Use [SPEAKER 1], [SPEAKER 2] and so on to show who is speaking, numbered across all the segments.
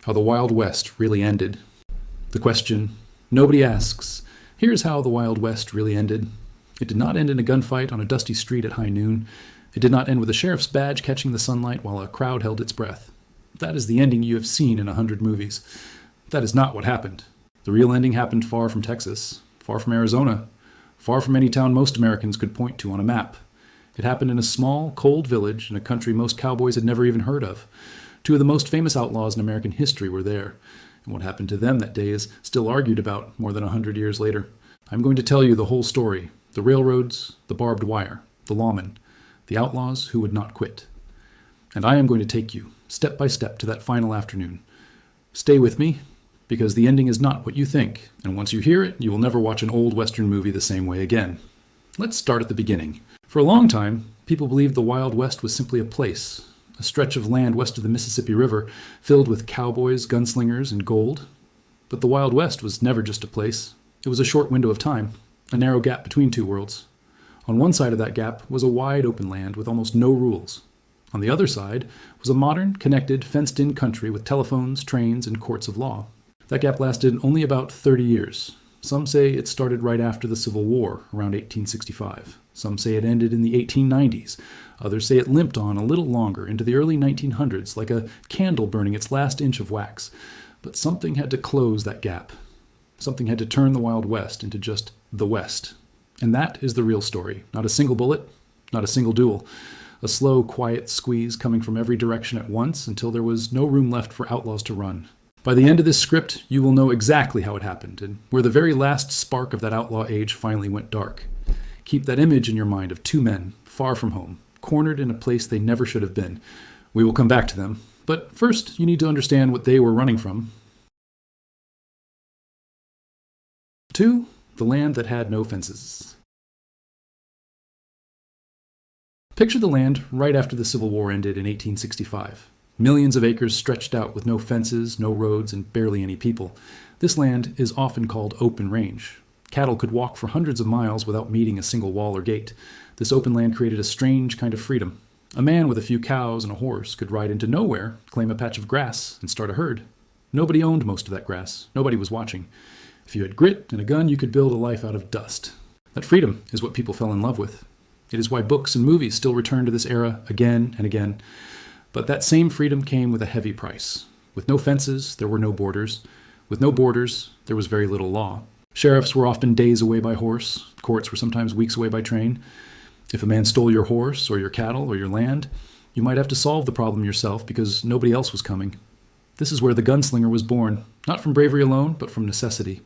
[SPEAKER 1] How the Wild West Really Ended. The question nobody asks. Here's how the Wild West really ended. It did not end in a gunfight on a dusty street at high noon. It did not end with a sheriff's badge catching the sunlight while a crowd held its breath. That is the ending you have seen in 100 movies. That is not what happened. The real ending happened far from Texas, far from Arizona, far from any town most Americans could point to on a map. It happened in a small, cold village in a country most cowboys had never even heard of. Two of the most famous outlaws in American history were there, and what happened to them that day is still argued about more than 100 years later. I'm going to tell you the whole story, the railroads, the barbed wire, the lawmen, the outlaws who would not quit. And I am going to take you, step by step, to that final afternoon. Stay with me, because the ending is not what you think, and once you hear it, you will never watch an old Western movie the same way again. Let's start at the beginning. For a long time, people believed the Wild West was simply a place, a stretch of land west of the Mississippi River, filled with cowboys, gunslingers, and gold. But the Wild West was never just a place. It was a short window of time, a narrow gap between two worlds. On one side of that gap was a wide open land with almost no rules. On the other side was a modern, connected, fenced-in country with telephones, trains, and courts of law. That gap lasted only about 30 years. Some say it started right after the Civil War, around 1865. Some say it ended in the 1890s. Others say it limped on a little longer into the early 1900s, like a candle burning its last inch of wax. But something had to close that gap. Something had to turn the Wild West into just the West. And that is the real story. Not a single bullet, not a single duel. A slow, quiet squeeze coming from every direction at once until there was no room left for outlaws to run. By the end of this script, you will know exactly how it happened and where the very last spark of that outlaw age finally went dark. Keep that image in your mind of two men, far from home, cornered in a place they never should have been. We will come back to them, but first you need to understand what they were running from. 2. The land that had no fences. Picture the land right after the Civil War ended in 1865. Millions of acres stretched out with no fences, no roads, and barely any people. This land is often called open range. Cattle could walk for hundreds of miles without meeting a single wall or gate. This open land created a strange kind of freedom. A man with a few cows and a horse could ride into nowhere, claim a patch of grass, and start a herd. Nobody owned most of that grass. Nobody was watching. If you had grit and a gun, you could build a life out of dust. That freedom is what people fell in love with. It is why books and movies still return to this era again and again. But that same freedom came with a heavy price. With no fences, there were no borders. With no borders, there was very little law. Sheriffs were often days away by horse. Courts were sometimes weeks away by train. If a man stole your horse or your cattle or your land, you might have to solve the problem yourself because nobody else was coming. This is where the gunslinger was born, not from bravery alone, but from necessity.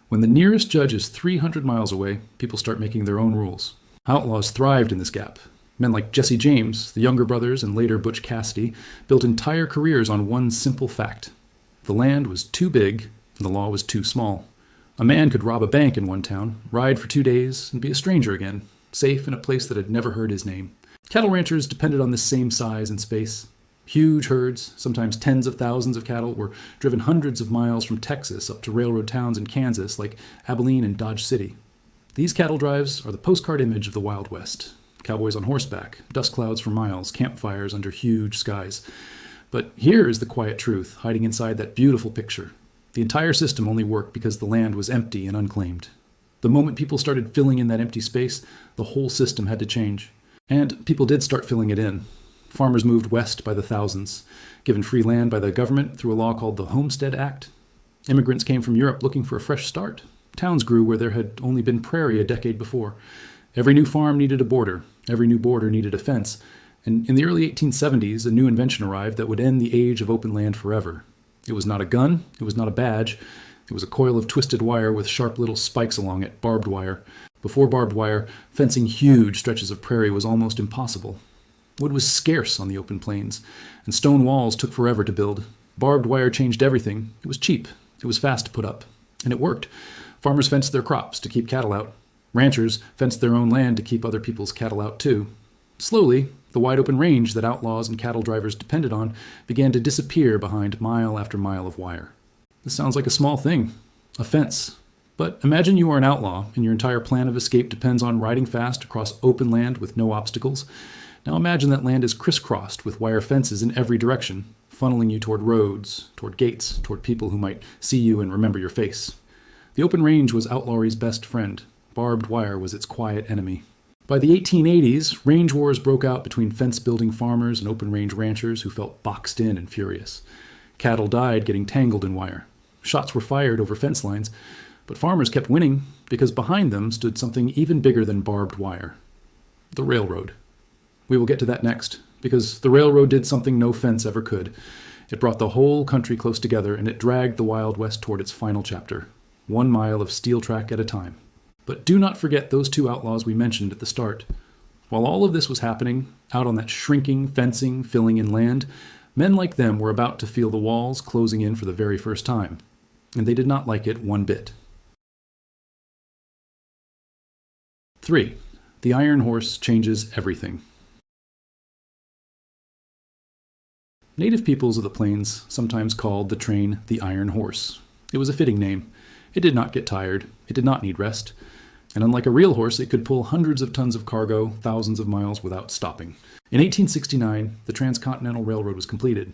[SPEAKER 1] When the nearest judge is 300 miles away, people start making their own rules. Outlaws thrived in this gap. Men like Jesse James, the Younger Brothers, and later Butch Cassidy built entire careers on one simple fact. The land was too big, and the law was too small. A man could rob a bank in one town, ride for 2 days, and be a stranger again, safe in a place that had never heard his name. Cattle ranchers depended on this same size and space. Huge herds, sometimes tens of thousands of cattle, were driven hundreds of miles from Texas up to railroad towns in Kansas like Abilene and Dodge City. These cattle drives are the postcard image of the Wild West. Cowboys on horseback, dust clouds for miles, campfires under huge skies. But here is the quiet truth hiding inside that beautiful picture. The entire system only worked because the land was empty and unclaimed. The moment people started filling in that empty space, the whole system had to change. And people did start filling it in. Farmers moved west by the thousands, given free land by the government through a law called the Homestead Act. Immigrants came from Europe looking for a fresh start. Towns grew where there had only been prairie a decade before. Every new farm needed a border. Every new border needed a fence. And in the early 1870s, a new invention arrived that would end the age of open land forever. It was not a gun. It was not a badge. It was a coil of twisted wire with sharp little spikes along it, barbed wire. Before barbed wire, fencing huge stretches of prairie was almost impossible. Wood was scarce on the open plains, and stone walls took forever to build. Barbed wire changed everything. It was cheap. It was fast to put up. And it worked. Farmers fenced their crops to keep cattle out. Ranchers fenced their own land to keep other people's cattle out too. Slowly, the wide open range that outlaws and cattle drivers depended on began to disappear behind mile after mile of wire. This sounds like a small thing, a fence. But imagine you are an outlaw and your entire plan of escape depends on riding fast across open land with no obstacles. Now imagine that land is crisscrossed with wire fences in every direction, funneling you toward roads, toward gates, toward people who might see you and remember your face. The open range was outlawry's best friend. Barbed wire was its quiet enemy. By the 1880s, range wars broke out between fence-building farmers and open-range ranchers who felt boxed in and furious. Cattle died getting tangled in wire. Shots were fired over fence lines, but farmers kept winning because behind them stood something even bigger than barbed wire: the railroad. We will get to that next, because the railroad did something no fence ever could. It brought the whole country close together, and it dragged the Wild West toward its final chapter, 1 mile of steel track at a time. But do not forget those 2 outlaws we mentioned at the start. While all of this was happening, out on that shrinking, fencing, filling in land, men like them were about to feel the walls closing in for the very first time, and they did not like it one bit. 3. The Iron Horse changes everything. Native peoples of the plains sometimes called the train the Iron Horse. It was a fitting name. It did not get tired. It did not need rest. And unlike a real horse, it could pull hundreds of tons of cargo thousands of miles without stopping. In 1869, the Transcontinental Railroad was completed.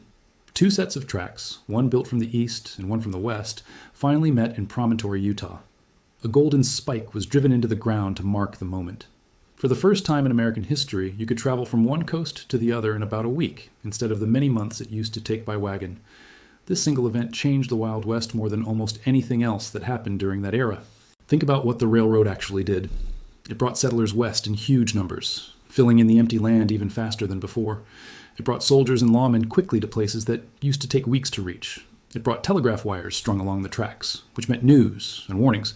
[SPEAKER 1] 2 sets of tracks, one built from the east and one from the west, finally met in Promontory, Utah. A golden spike was driven into the ground to mark the moment. For the first time in American history, you could travel from one coast to the other in about a week, instead of the many months it used to take by wagon. This single event changed the Wild West more than almost anything else that happened during that era. Think about what the railroad actually did. It brought settlers west in huge numbers, filling in the empty land even faster than before. It brought soldiers and lawmen quickly to places that used to take weeks to reach. It brought telegraph wires strung along the tracks, which meant news and warnings.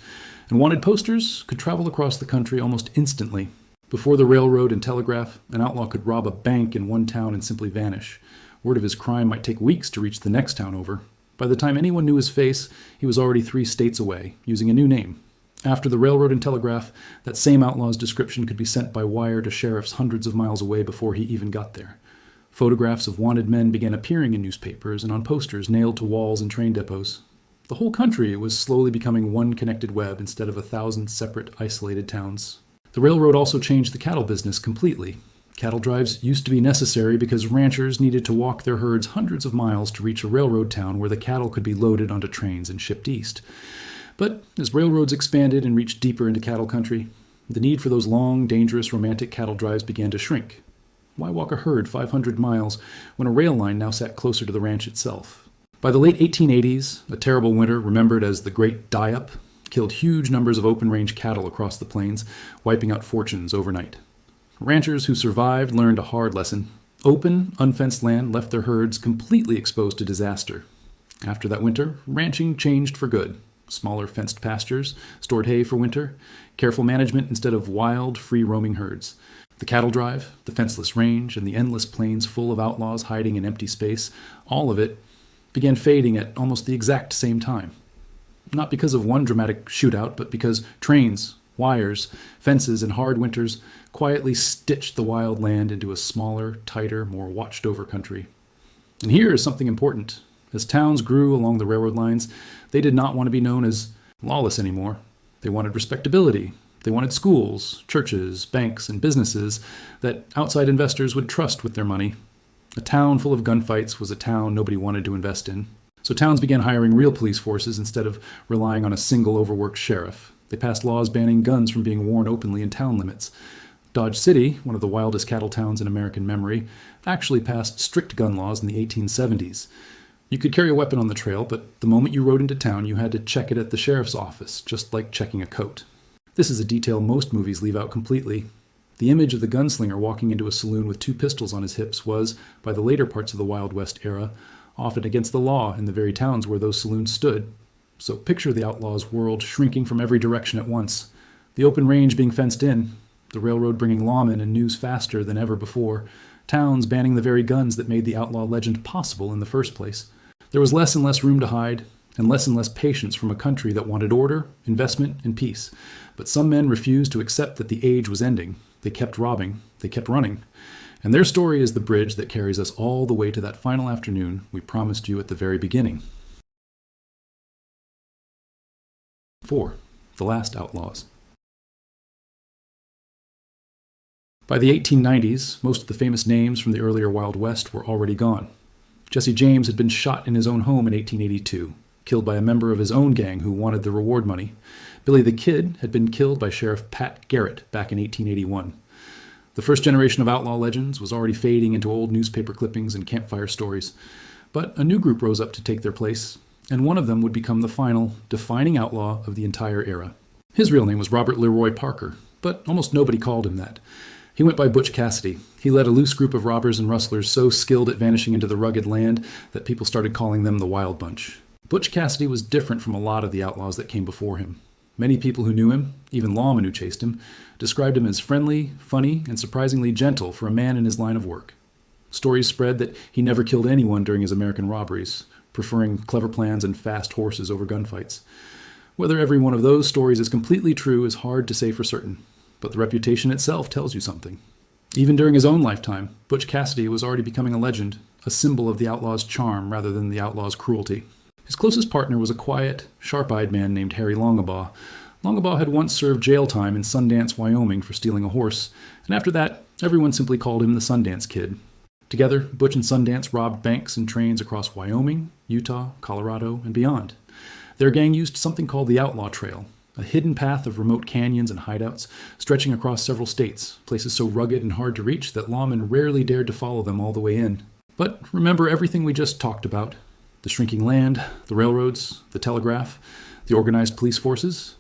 [SPEAKER 1] And wanted posters could travel across the country almost instantly. Before the railroad and telegraph, an outlaw could rob a bank in one town and simply vanish. Word of his crime might take weeks to reach the next town over. By the time anyone knew his face, he was already 3 states away, using a new name. After the railroad and telegraph, that same outlaw's description could be sent by wire to sheriffs hundreds of miles away before he even got there. Photographs of wanted men began appearing in newspapers and on posters nailed to walls and train depots. The whole country was slowly becoming one connected web instead of 1,000 separate, isolated towns. The railroad also changed the cattle business completely. Cattle drives used to be necessary because ranchers needed to walk their herds hundreds of miles to reach a railroad town where the cattle could be loaded onto trains and shipped east. But as railroads expanded and reached deeper into cattle country, the need for those long, dangerous, romantic cattle drives began to shrink. Why walk a herd 500 miles when a rail line now sat closer to the ranch itself? By the late 1880s, a terrible winter remembered as the Great Die-Up killed huge numbers of open-range cattle across the plains, wiping out fortunes overnight. Ranchers who survived learned a hard lesson. Open, unfenced land left their herds completely exposed to disaster. After that winter, ranching changed for good. Smaller fenced pastures, stored hay for winter, careful management instead of wild, free-roaming herds. The cattle drive, the fenceless range, and the endless plains full of outlaws hiding in empty space, all of it began fading at almost the exact same time. Not because of one dramatic shootout, but because trains, wires, fences, and hard winters quietly stitched the wild land into a smaller, tighter, more watched-over country. And here is something important. As towns grew along the railroad lines, they did not want to be known as lawless anymore. They wanted respectability. They wanted schools, churches, banks, and businesses that outside investors would trust with their money. A town full of gunfights was a town nobody wanted to invest in. So towns began hiring real police forces instead of relying on a single overworked sheriff. They passed laws banning guns from being worn openly in town limits. Dodge City, one of the wildest cattle towns in American memory, actually passed strict gun laws in the 1870s. You could carry a weapon on the trail, but the moment you rode into town, you had to check it at the sheriff's office, just like checking a coat. This is a detail most movies leave out completely. The image of the gunslinger walking into a saloon with 2 pistols on his hips was, by the later parts of the Wild West era, often against the law in the very towns where those saloons stood. So picture the outlaw's world shrinking from every direction at once. The open range being fenced in, the railroad bringing lawmen and news faster than ever before, towns banning the very guns that made the outlaw legend possible in the first place. There was less and less room to hide, and less patience from a country that wanted order, investment, and peace. But some men refused to accept that the age was ending. They kept robbing, they kept running. And their story is the bridge that carries us all the way to that final afternoon we promised you at the very beginning. 4. The Last Outlaws. By the 1890s, most of the famous names from the earlier Wild West were already gone. Jesse James had been shot in his own home in 1882, killed by a member of his own gang who wanted the reward money. Billy the Kid had been killed by Sheriff Pat Garrett back in 1881. The first generation of outlaw legends was already fading into old newspaper clippings and campfire stories, but a new group rose up to take their place, and one of them would become the final, defining outlaw of the entire era. His real name was Robert Leroy Parker, but almost nobody called him that. He went by Butch Cassidy. He led a loose group of robbers and rustlers so skilled at vanishing into the rugged land that people started calling them the Wild Bunch. Butch Cassidy was different from a lot of the outlaws that came before him. Many people who knew him, even lawmen who chased him, described him as friendly, funny, and surprisingly gentle for a man in his line of work. Stories spread that he never killed anyone during his American robberies, preferring clever plans and fast horses over gunfights. Whether every one of those stories is completely true is hard to say for certain, but the reputation itself tells you something. Even during his own lifetime, Butch Cassidy was already becoming a legend, a symbol of the outlaw's charm rather than the outlaw's cruelty. His closest partner was a quiet, sharp-eyed man named Harry Longabaugh. Longabaugh had once served jail time in Sundance, Wyoming for stealing a horse, and after that, everyone simply called him the Sundance Kid. Together, Butch and Sundance robbed banks and trains across Wyoming, Utah, Colorado, and beyond. Their gang used something called the Outlaw Trail, a hidden path of remote canyons and hideouts stretching across several states, places so rugged and hard to reach that lawmen rarely dared to follow them all the way in. But remember everything we just talked about: the shrinking land, the railroads, the telegraph, the organized police forces.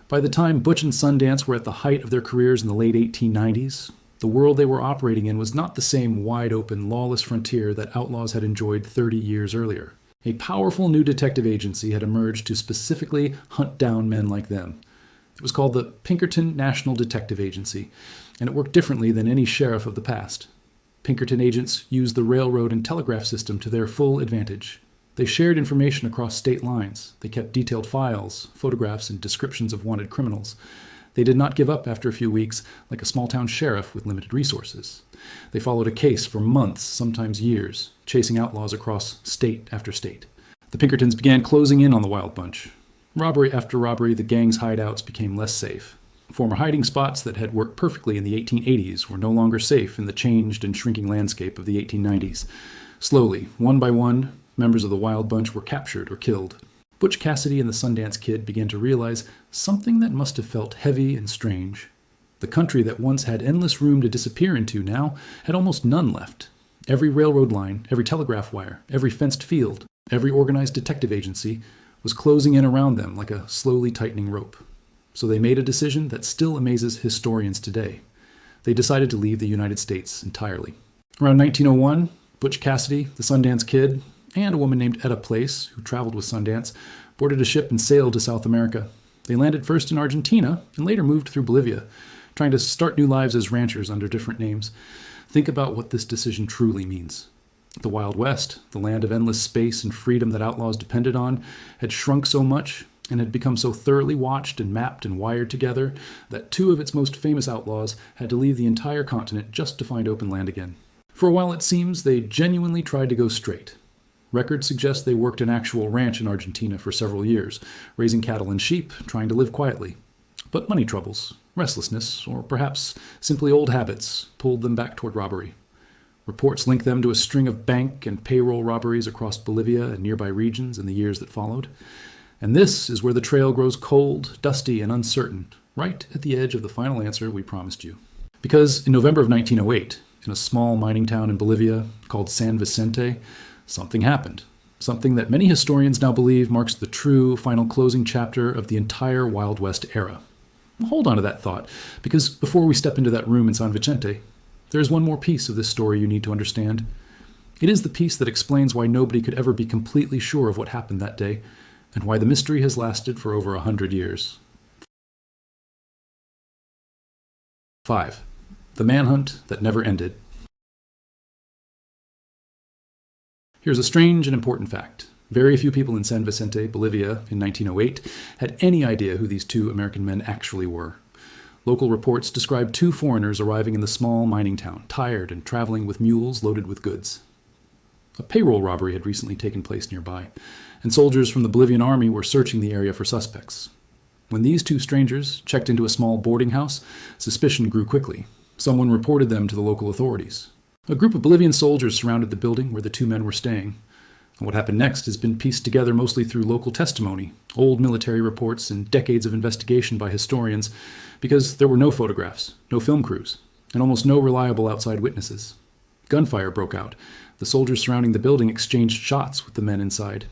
[SPEAKER 1] By the time Butch and Sundance were at the height of their careers in the late 1890s, the world they were operating in was not the same wide-open, lawless frontier that outlaws had enjoyed 30 years earlier. A powerful new detective agency had emerged to specifically hunt down men like them. It was called the Pinkerton National Detective Agency, and it worked differently than any sheriff of the past. Pinkerton agents used the railroad and telegraph system to their full advantage. They shared information across state lines. They kept detailed files, photographs, and descriptions of wanted criminals. They did not give up after a few weeks like a small-town sheriff with limited resources. They followed a case for months, sometimes years, chasing outlaws across state after state. The Pinkertons began closing in on the Wild Bunch. Robbery after robbery, the gang's hideouts became less safe. Former hiding spots that had worked perfectly in the 1880s were no longer safe in the changed and shrinking landscape of the 1890s. Slowly, one by one, members of the Wild Bunch were captured or killed. Butch Cassidy and the Sundance Kid began to realize something that must have felt heavy and strange. The country that once had endless room to disappear into now had almost none left. Every railroad line, every telegraph wire, every fenced field, every organized detective agency was closing in around them like a slowly tightening rope. So they made a decision that still amazes historians today. They decided to leave the United States entirely. Around 1901, Butch Cassidy, the Sundance Kid, and a woman named Etta Place, who traveled with Sundance, boarded a ship and sailed to South America. They landed first in Argentina and later moved through Bolivia, trying to start new lives as ranchers under different names. Think about what this decision truly means. The Wild West, the land of endless space and freedom that outlaws depended on, had shrunk so much and had become so thoroughly watched and mapped and wired together that two of its most famous outlaws had to leave the entire continent just to find open land again. For a while, it seems, they genuinely tried to go straight. Records suggest they worked an actual ranch in Argentina for several years, raising cattle and sheep, trying to live quietly. But money troubles, restlessness, or perhaps simply old habits pulled them back toward robbery. Reports link them to a string of bank and payroll robberies across Bolivia and nearby regions in the years that followed. And this is where the trail grows cold, dusty, and uncertain, right at the edge of the final answer we promised you. Because in November of 1908, in a small mining town in Bolivia called San Vicente, something happened. Something that many historians now believe marks the true, final closing chapter of the entire Wild West era. Hold on to that thought, because before we step into that room in San Vicente, there is one more piece of this story you need to understand. It is the piece that explains why nobody could ever be completely sure of what happened that day, and why the mystery has lasted for over 100 years. 5. The manhunt that never ended. Here's a strange and important fact. Very few people in San Vicente, Bolivia, in 1908 had any idea who these two American men actually were. Local reports describe two foreigners arriving in the small mining town, tired and traveling with mules loaded with goods. A payroll robbery had recently taken place nearby, and soldiers from the Bolivian army were searching the area for suspects. When these two strangers checked into a small boarding house, suspicion grew quickly. Someone reported them to the local authorities. A group of Bolivian soldiers surrounded the building where the two men were staying. And what happened next has been pieced together mostly through local testimony, old military reports, and decades of investigation by historians, because there were no photographs, no film crews, and almost no reliable outside witnesses. Gunfire broke out. The soldiers surrounding the building exchanged shots with the men inside.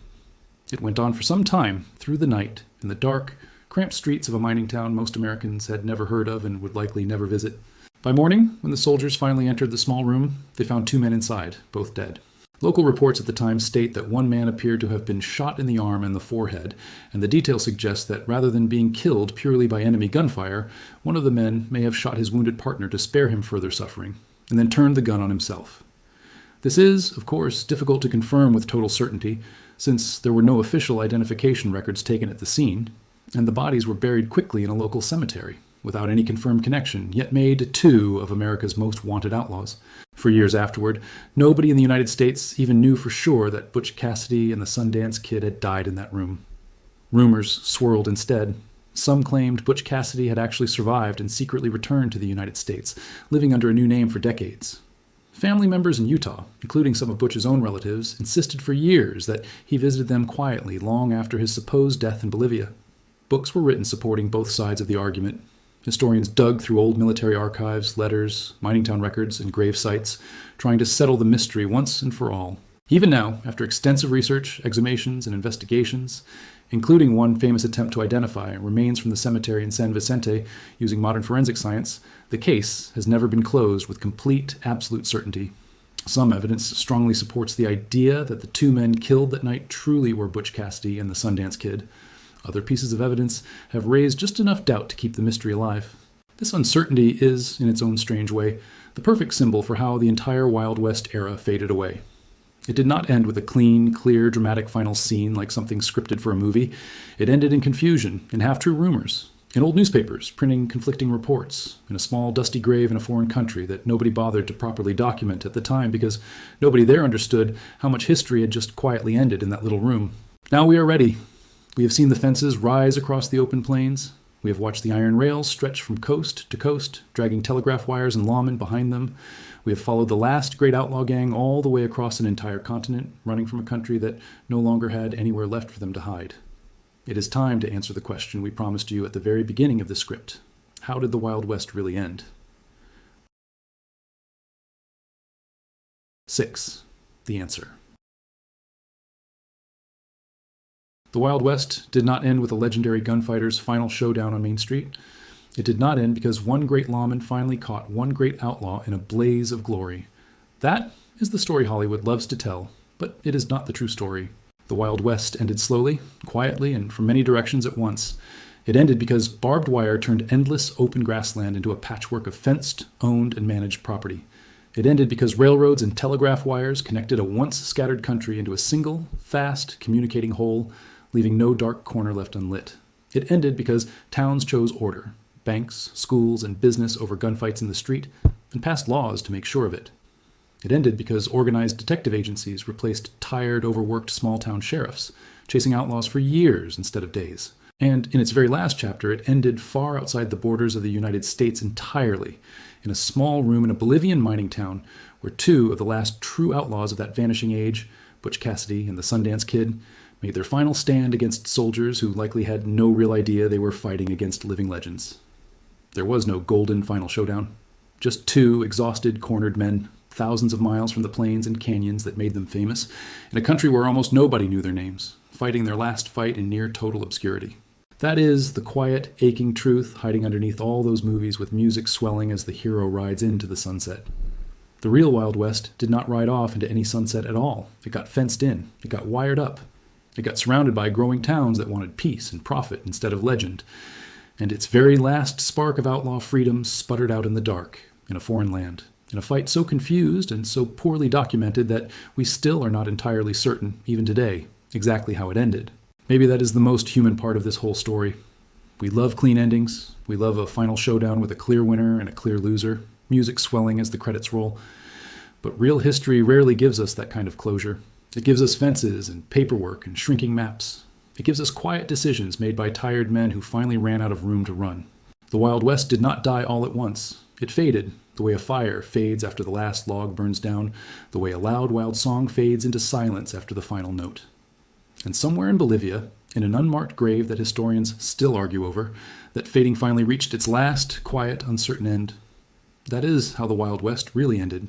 [SPEAKER 1] It went on for some time, through the night, in the dark, cramped streets of a mining town most Americans had never heard of and would likely never visit. By morning, when the soldiers finally entered the small room, they found two men inside, both dead. Local reports at the time state that one man appeared to have been shot in the arm and the forehead, and the detail suggests that rather than being killed purely by enemy gunfire, one of the men may have shot his wounded partner to spare him further suffering, and then turned the gun on himself. This is, of course, difficult to confirm with total certainty, since there were no official identification records taken at the scene, and the bodies were buried quickly in a local cemetery, without any confirmed connection, yet made two of America's most wanted outlaws. For years afterward, nobody in the United States even knew for sure that Butch Cassidy and the Sundance Kid had died in that room. Rumors swirled instead. Some claimed Butch Cassidy had actually survived and secretly returned to the United States, living under a new name for decades. Family members in Utah, including some of Butch's own relatives, insisted for years that he visited them quietly long after his supposed death in Bolivia. Books were written supporting both sides of the argument. Historians dug through old military archives, letters, mining town records, and grave sites, trying to settle the mystery once and for all. Even now, after extensive research, exhumations, and investigations, including one famous attempt to identify remains from the cemetery in San Vicente using modern forensic science, the case has never been closed with complete, absolute certainty. Some evidence strongly supports the idea that the two men killed that night truly were Butch Cassidy and the Sundance Kid. Other pieces of evidence have raised just enough doubt to keep the mystery alive. This uncertainty is, in its own strange way, the perfect symbol for how the entire Wild West era faded away. It did not end with a clean, clear, dramatic final scene like something scripted for a movie. It ended in confusion, in half-true rumors, in old newspapers printing conflicting reports, in a small dusty grave in a foreign country that nobody bothered to properly document at the time because nobody there understood how much history had just quietly ended in that little room. Now we are ready. We have seen the fences rise across the open plains. We have watched the iron rails stretch from coast to coast, dragging telegraph wires and lawmen behind them. We have followed the last great outlaw gang all the way across an entire continent, running from a country that no longer had anywhere left for them to hide. It is time to answer the question we promised you at the very beginning of the script. How did the Wild West really end? 6. The answer. The Wild West did not end with the legendary gunfighters' final showdown on Main Street. It did not end because one great lawman finally caught one great outlaw in a blaze of glory. That is the story Hollywood loves to tell, but it is not the true story. The Wild West ended slowly, quietly, and from many directions at once. It ended because barbed wire turned endless open grassland into a patchwork of fenced, owned, and managed property. It ended because railroads and telegraph wires connected a once scattered country into a single, fast, communicating whole, leaving no dark corner left unlit. It ended because towns chose order, banks, schools, and business over gunfights in the street, and passed laws to make sure of it. It ended because organized detective agencies replaced tired, overworked small-town sheriffs, chasing outlaws for years instead of days. And in its very last chapter, it ended far outside the borders of the United States entirely, in a small room in a Bolivian mining town where two of the last true outlaws of that vanishing age, Butch Cassidy and the Sundance Kid, made their final stand against soldiers who likely had no real idea they were fighting against living legends. There was no golden final showdown. Just two exhausted, cornered men, thousands of miles from the plains and canyons that made them famous, in a country where almost nobody knew their names, fighting their last fight in near total obscurity. That is the quiet, aching truth hiding underneath all those movies with music swelling as the hero rides into the sunset. The real Wild West did not ride off into any sunset at all. It got fenced in. It got wired up. It got surrounded by growing towns that wanted peace and profit instead of legend. And its very last spark of outlaw freedom sputtered out in the dark, in a foreign land, in a fight so confused and so poorly documented that we still are not entirely certain, even today, exactly how it ended. Maybe that is the most human part of this whole story. We love clean endings. We love a final showdown with a clear winner and a clear loser, music swelling as the credits roll. But real history rarely gives us that kind of closure. It gives us fences and paperwork and shrinking maps. It gives us quiet decisions made by tired men who finally ran out of room to run. The Wild West did not die all at once. It faded, The way a fire fades after the last log burns down, the way a loud, wild song fades into silence after the final note. And somewhere in Bolivia, in an unmarked grave that historians still argue over, that fading finally reached its last, quiet, uncertain end. That is how the Wild West really ended